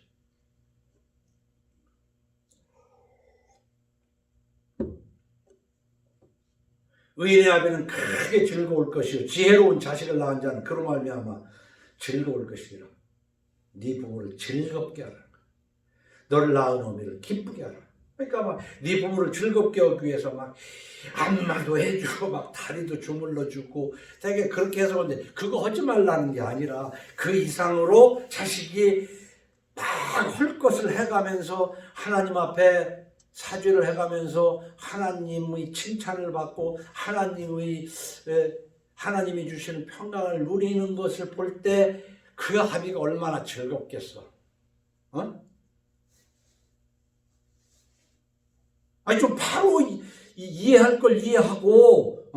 의인의 아비는 크게 즐거울 것이요 지혜로운 자식을 낳은 자는 그로 말미암아 즐거울 것이라. 네 부모를 즐겁게 하라. 너를 낳은 어미를 기쁘게 하라. 그러니까 막 네 부모를 즐겁게 하기 위해서 막 안마도 해주고 막 다리도 주물러주고 되게 그렇게 해서 근데 그거 하지 말라는 게 아니라 그 이상으로 자식이 막 할 것을 해가면서 하나님 앞에 사죄를 해가면서 하나님의 칭찬을 받고 하나님이 주시는 평강을 누리는 것을 볼 때 그 아비가 얼마나 즐겁겠어. 어? 아니 좀 바로 이해할 걸 이해하고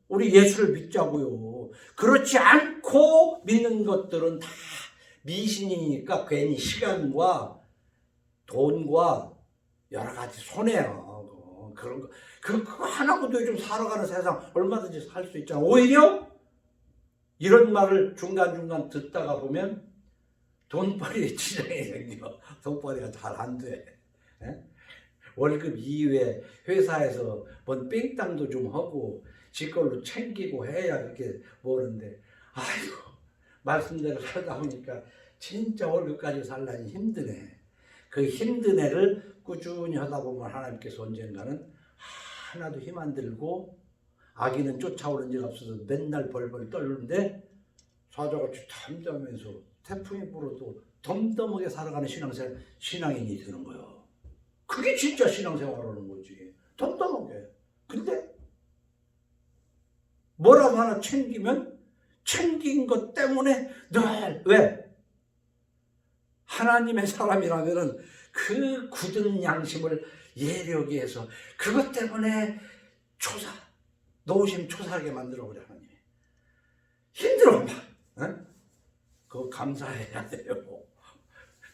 우리 예수를 믿자고요. 그렇지 않고 믿는 것들은 다 미신이니까 괜히 시간과 돈과 여러 가지 손해야. 그런 거 그거 하나고도 좀 살아가는 세상 얼마든지 살 수 있잖아. 오히려 이런 말을 중간중간 듣다가 보면 돈벌이에 지장이 생겨. 돈벌이가 잘 안 돼. 월급 이후에 회사에서 뭔 뺑땅도 좀 하고 지 걸로 챙기고 해야 이렇게 모르는데 아이고 말씀대로 살다 보니까 진짜 월급 가지고 살라니 힘드네. 그 힘든 애를 꾸준히 하다 보면 하나님께서 언젠가는 하나도 힘 안 들고 아기는 쫓아오는 일 없어서 맨날 벌벌 떨는데 사자같이 잠자면서 태풍이 불어도 덤덤하게 살아가는 신앙인이 되는 거예요. 그게 진짜 신앙생활하는 거지. 덤덤하게. 근데 뭐라도 하나 챙기면 챙긴 것 때문에 늘 왜? 하나님의 사람이라면은 그 굳은 양심을 예려게 해서 그것 때문에 노심 초사하게 만들어버려. 하나님이 힘들어 막. 응? 그거 감사해야 돼요.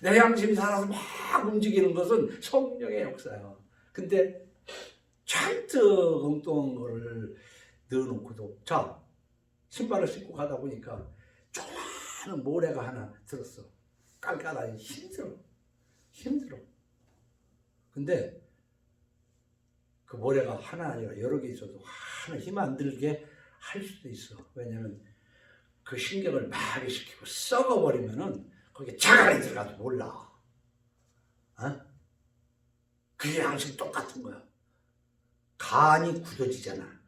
내 양심이 살아서 막 움직이는 것은 성령의 역사야. 근데 잔뜩 엉뚱한 거를 넣어놓고도 자 신발을 신고 가다 보니까 조그마한 모래가 하나 들었어. 깔깔하니 힘들어. 근데 그 모래가 하나 아니라 여러 개 있어도 하나 힘 안 들게 할 수도 있어. 왜냐면 그 신경을 마비시키고 썩어버리면은 거기에 자갈이 들어가도 몰라. 어? 그게 양심 똑같은 거야. 간이 굳어지잖아.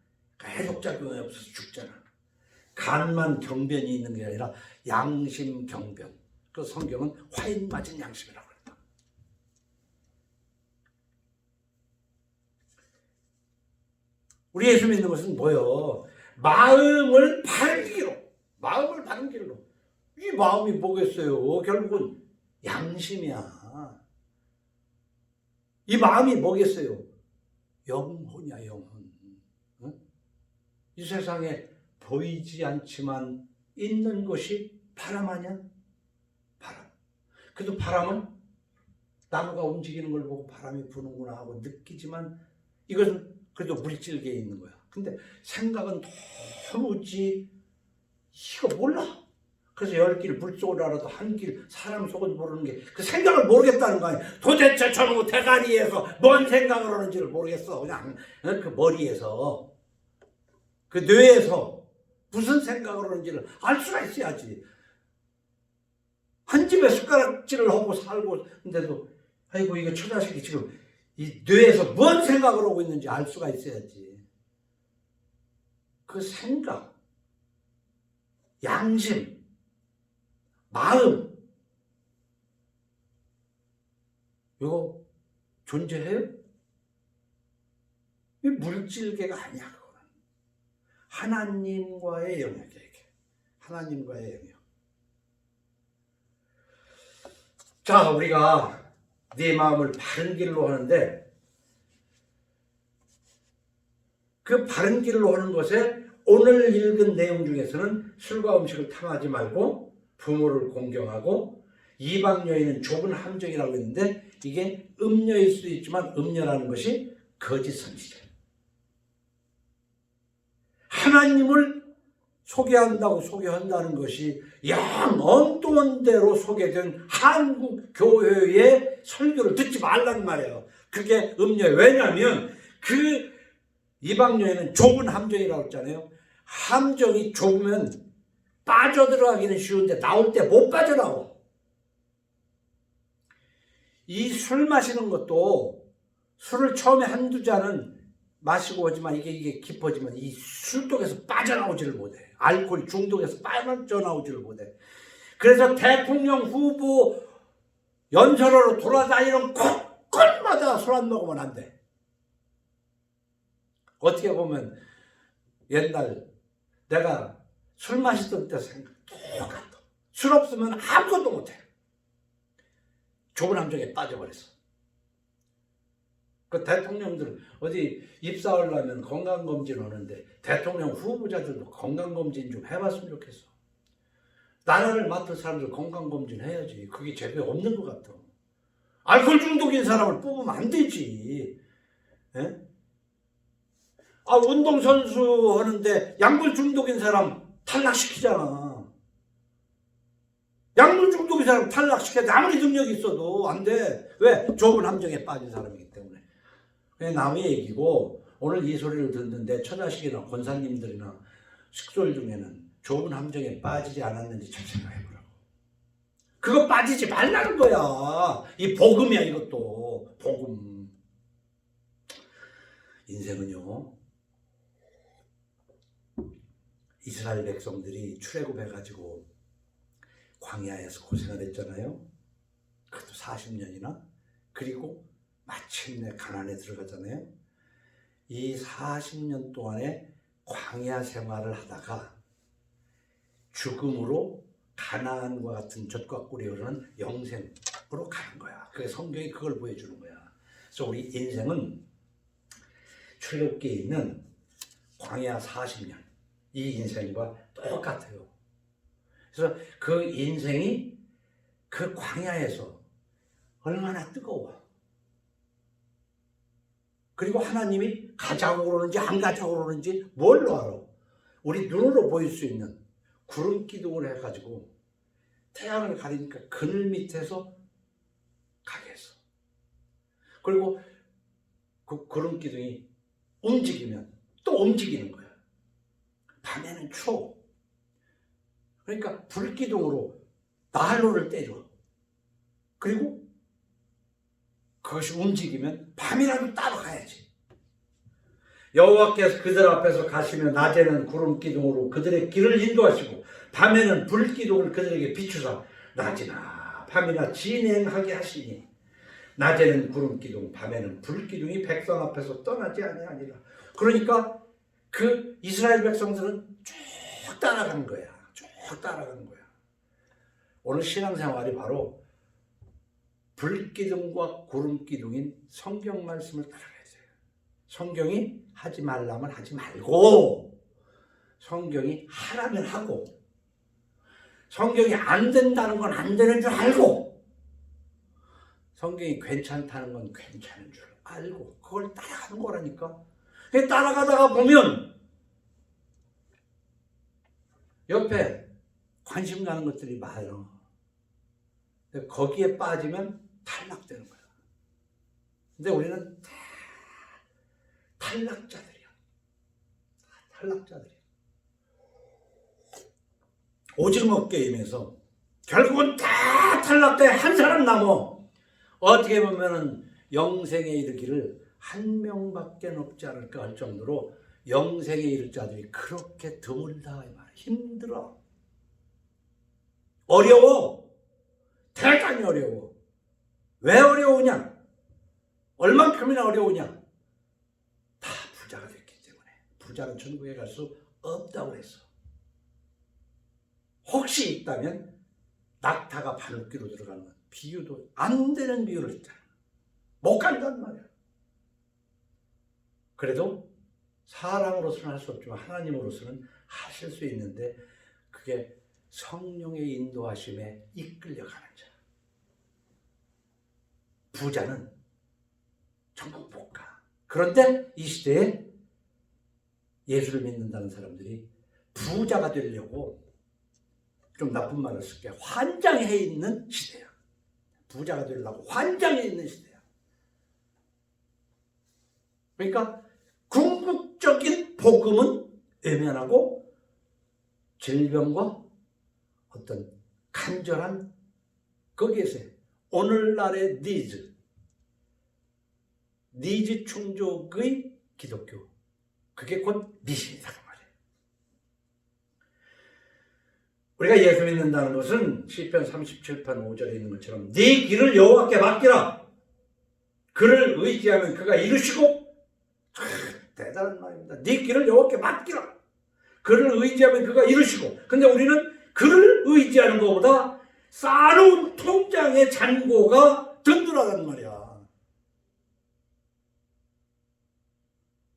해독작용이 없어서 죽잖아. 간만 경변이 있는 게 아니라 양심 경변. 그 성경은 화인 맞은 양심이라고 그랬다. 우리 예수 믿는 것은 뭐요? 마음을 바른 길로. 이 마음이 뭐겠어요? 결국은 양심이야. 이 마음이 뭐겠어요? 영혼이야, 영혼. 응? 이 세상에 보이지 않지만 있는 것이 바람 아니야? 바람. 그래도 바람은 나무가 움직이는 걸 보고 바람이 부는구나 하고 느끼지만 이것은 그래도 물질계에 있는 거야. 근데 생각은 도무지 이거 몰라. 그래서 10길 물속을 알아도 한 길 사람 속은 모르는 게 그 생각을 모르겠다는 거 아니야. 도대체 저놈의 대가리에서 뭔 생각을 하는지를 모르겠어. 그냥 그 머리에서 그 뇌에서 무슨 생각을 하는지를 알 수가 있어야지. 한 집에 숟가락질을 하고 살고 있는데도 아이고 이거 처자식이 지금 이 뇌에서 뭔 생각을 하고 있는지 알 수가 있어야지. 그 생각, 양심, 마음 이거 존재해요? 이 물질계가 아니야. 그거는 하나님과의 영역이야. 이게 하나님과의 영역. 자, 우리가 네 마음을 바른 길로 하는데 그 바른 길로 하는 것에 오늘 읽은 내용 중에서는 술과 음식을 탐하지 말고 부모를 공경하고 이방 여인은 좁은 함정이라고 했는데 이게 음녀일 수도 있지만 음녀라는 것이 거짓 선지자. 하나님을 소개한다는 것이 영 엉뚱한 대로 소개된 한국 교회의 설교를 듣지 말란 말이에요. 그게 음녀예요. 왜냐하면 그 이방 여인은 좁은 함정이라고 했잖아요. 함정이 좁으면 빠져들어가기는 쉬운데 나올 때 못 빠져나와. 이 술 마시는 것도 술을 처음에 한두 잔은 마시고 오지만 이게 깊어지면 이 술독에서 빠져나오지를 못해. 알코올 중독에서 빠져나오지를 못해. 그래서 대통령 후보 연설하러 돌아다니는 곳곳마다 술 안 먹으면 안 돼. 어떻게 보면 옛날 내가 술 마시던 때 생각 똑같아. 술 없으면 아무것도 못해. 좁은 함정에 빠져버렸어. 그 대통령들 어디 입사하려면 건강검진 하는데 대통령 후보자들도 건강검진 좀 해봤으면 좋겠어. 나라를 맡을 사람들 건강검진 해야지. 그게 제대로 없는 것 같아. 알코올 중독인 사람을 뽑으면 안 되지. 에? 운동선수 하는데 약물 중독인 사람 탈락시키잖아. 약물 중독인 사람 탈락시켜야 돼. 아무리 능력이 있어도 안 돼. 왜? 좁은 함정에 빠진 사람이기 때문에. 그게 남의 얘기고 오늘 이 소리를 듣는데 처자식이나 권사님들이나 식솔 중에는 좁은 함정에 빠지지 않았는지 잘 생각해보라고. 그거 빠지지 말라는 거야. 이 복음이야, 이것도. 복음. 인생은요, 이스라엘 백성들이 출애굽해가지고 광야에서 고생을 했잖아요. 그것도 40년이나. 그리고 마침내 가나안에 들어가잖아요. 이 40년 동안에 광야 생활을 하다가 죽음으로 가나안과 같은 젖과 꿀이 흐르는 영생으로 가는 거야. 그래서 성경이 그걸 보여주는 거야. 그래서 우리 인생은 출애굽기에 있는 광야 40년, 이 인생과 똑같아요. 그래서 그 인생이 그 광야에서 얼마나 뜨거워. 그리고 하나님이 가자고 그러는지 안 가자고 그러는지 뭘로 알아? 우리 눈으로 보일 수 있는 구름 기둥을 해가지고 태양을 가리니까 그늘 밑에서 가게 했어. 그리고 그 구름 기둥이 움직이면 또 움직이는 거야. 밤에는 추워. 그러니까 불기둥으로 난로를 때려. 그리고 그것이 움직이면 밤이라도 따라가야지. 여호와께서 그들 앞에서 가시며 낮에는 구름 기둥으로 그들의 길을 인도하시고 밤에는 불 기둥을 그들에게 비추사 낮이나 밤이나 진행하게 하시니 낮에는 구름 기둥 밤에는 불 기둥이 백성 앞에서 떠나지 아니하니라. 그러니까 그 이스라엘 백성들은 쭉 따라간 거야. 쭉 따라간 거야. 오늘 신앙생활이 바로 불기둥과 구름기둥인 성경 말씀을 따라가야 돼요. 성경이 하지 말라면 하지 말고, 성경이 하라면 하고, 성경이 안 된다는 건 안 되는 줄 알고, 성경이 괜찮다는 건 괜찮은 줄 알고, 그걸 따라가는 거라니까. 따라가다가 보면 옆에 관심 가는 것들이 많아요. 거기에 빠지면 탈락되는 거야. 근데 우리는 다 탈락자들이야. 탈락자들이야. 오징어 게임에서 결국은 다 탈락돼 한 사람 남어. 어떻게 보면은 영생에 이르기를 한 명밖에 없지 않을까 할 정도로 영생에 이를 자들이 그렇게 드물다. 힘들어. 어려워. 대단히 어려워. 왜 어려우냐? 얼만큼이나 어려우냐? 다 부자가 됐기 때문에. 부자는 천국에 갈 수 없다고 했어. 혹시 있다면 낙타가 바늘귀로 들어가는 건 비유도 안 되는 비유를 했잖아. 못 간단 말이야. 그래도 사람으로서는 할 수 없지만 하나님으로서는 하실 수 있는데 그게 성령의 인도하심에 이끌려가는 자. 부자는 천국 못 가. 그런데 이 시대에 예수를 믿는다는 사람들이 부자가 되려고, 좀 나쁜 말을 쓸게, 환장해 있는 시대야. 부자가 되려고 환장해 있는 시대야. 그러니까 궁극적인 복음은 외면하고 질병과 어떤 간절한 거기에서 오늘날의 니즈 충족의 기독교, 그게 곧 미신이다 말이에요. 우리가 예수 믿는다는 것은 시편 37편 5절에 있는 것처럼 네 길을 여호와께 맡기라. 그를 의지하면 그가 이루시고, 대단한 말입니다. 네 길을 여호와께 맡기라. 그를 의지하면 그가 이루시고. 근데 우리는 그를 의지하는 것보다 쌓아놓은 통장의 잔고가 든든하단 말이야.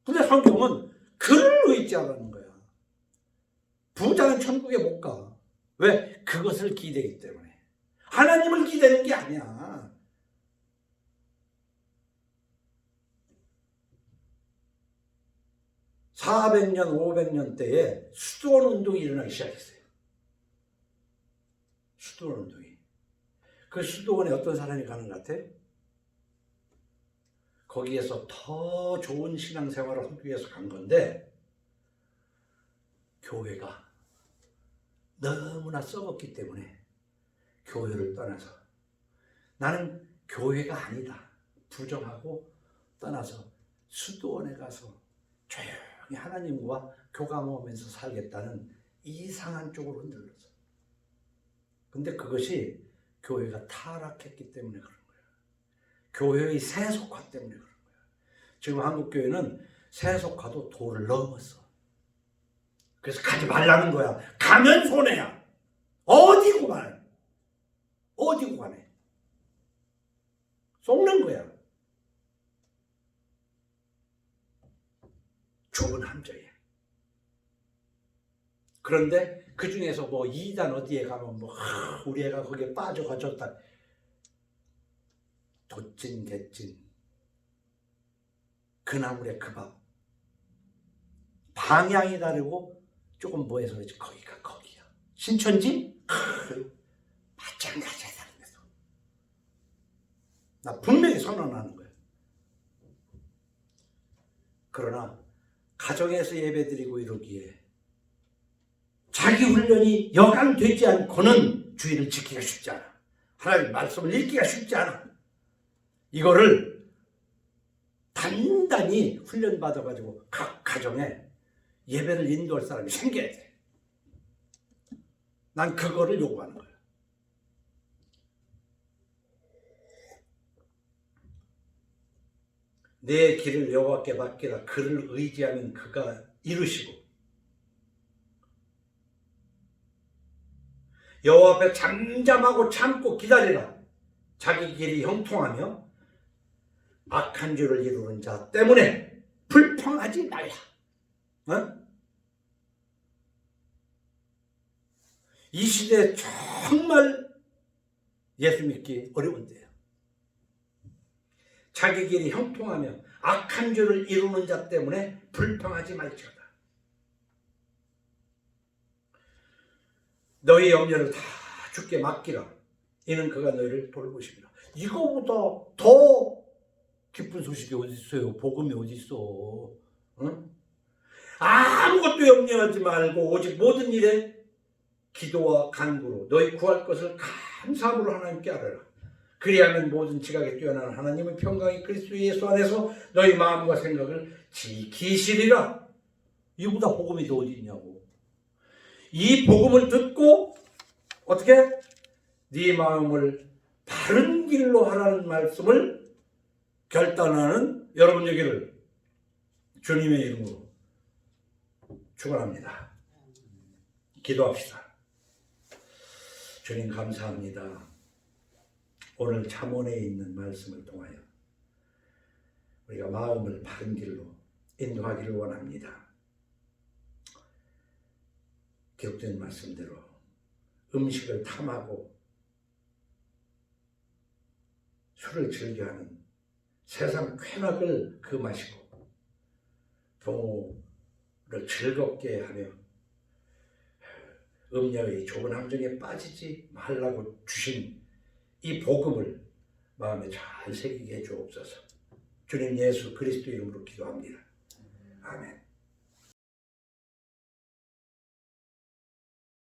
근데 성경은 그를 의지하라는 거야. 부자는 천국에 못 가. 왜? 그것을 기대기 때문에. 하나님을 기대는 게 아니야. (400년) (500년) 때에 수도원 운동이 일어나기 시작했어요. 수도원 운동이. 그 수도원에 어떤 사람이 가는 것 같아? 거기에서 더 좋은 신앙생활을 하기 위해서 간 건데 교회가 너무나 썩었기 때문에 교회를 떠나서 나는 교회가 아니다 부정하고 떠나서 수도원에 가서 조용히 하나님과 교감하면서 살겠다는 이상한 쪽으로 흔들렸어. 근데 그것이 교회가 타락했기 때문에 그런 거야. 교회의 세속화 때문에 그런 거야. 지금 한국 교회는 세속화도 도를 넘었어. 그래서 가지 말라는 거야. 가면 손해야. 어디고 가네. 어디고 가네. 속는 거야. 좁은 함정이야. 그런데 그 중에서 뭐 이단 어디에 가면 뭐 우리 애가 거기에 빠져가졌다. 돛진 개찐 그 나물의 그 밥. 방향이 다르고 조금 뭐해서 그렇지 거기가 거기야. 신천지? 마찬가지야. 다른 데서. 나 분명히 선언하는 거야. 그러나 가정에서 예배드리고 이러기에 자기 훈련이 여간 되지 않고는 주의를 지키기가 쉽지 않아. 하나님 말씀을 읽기가 쉽지 않아. 이거를 단단히 훈련받아가지고 각 가정에 예배를 인도할 사람이 생겨야 돼. 난 그거를 요구하는 거야. 내 길을 여호와께 맡기라. 그를 의지하면 그가 이루시고 여호와 앞에 잠잠하고 참고 기다리라. 자기 길이 형통하며 악한 줄을 이루는 자 때문에 불평하지 말라. 어? 이 시대에 정말 예수 믿기 어려운 데요. 자기 길이 형통하며 악한 줄을 이루는 자 때문에 불평하지 말지어다. 너희 염려를 다 주께 맡기라. 이는 그가 너희를 돌보십니다. 이거보다 더 기쁜 소식이 어디 있어요? 복음이 어디 있어? 응? 아무것도 염려하지 말고 오직 모든 일에 기도와 간구로 너희 구할 것을 감사함으로 하나님께 아뢰라. 그리하면 모든 지각에 뛰어난 하나님의 평강이 그리스도 예수 안에서 너희 마음과 생각을 지키시리라. 이보다 복음이 더 어디 있냐고. 이 복음을 듣고 어떻게? 네 마음을 바른 길로 하라는 말씀을 결단하는 여러분 되기를 주님의 이름으로 축원합니다. 기도합시다. 주님 감사합니다. 오늘 잠언에 있는 말씀을 통하여 우리가 마음을 바른 길로 인도하기를 원합니다. 기록된 말씀대로 음식을 탐하고 술을 즐겨하는 세상 쾌락을 금하시고 부모를 즐겁게 하며 음녀의 좁은 함정에 빠지지 말라고 주신 이 복음을 마음에 잘 새기게 해 주옵소서. 주님 예수 그리스도 이름으로 기도합니다. 아멘.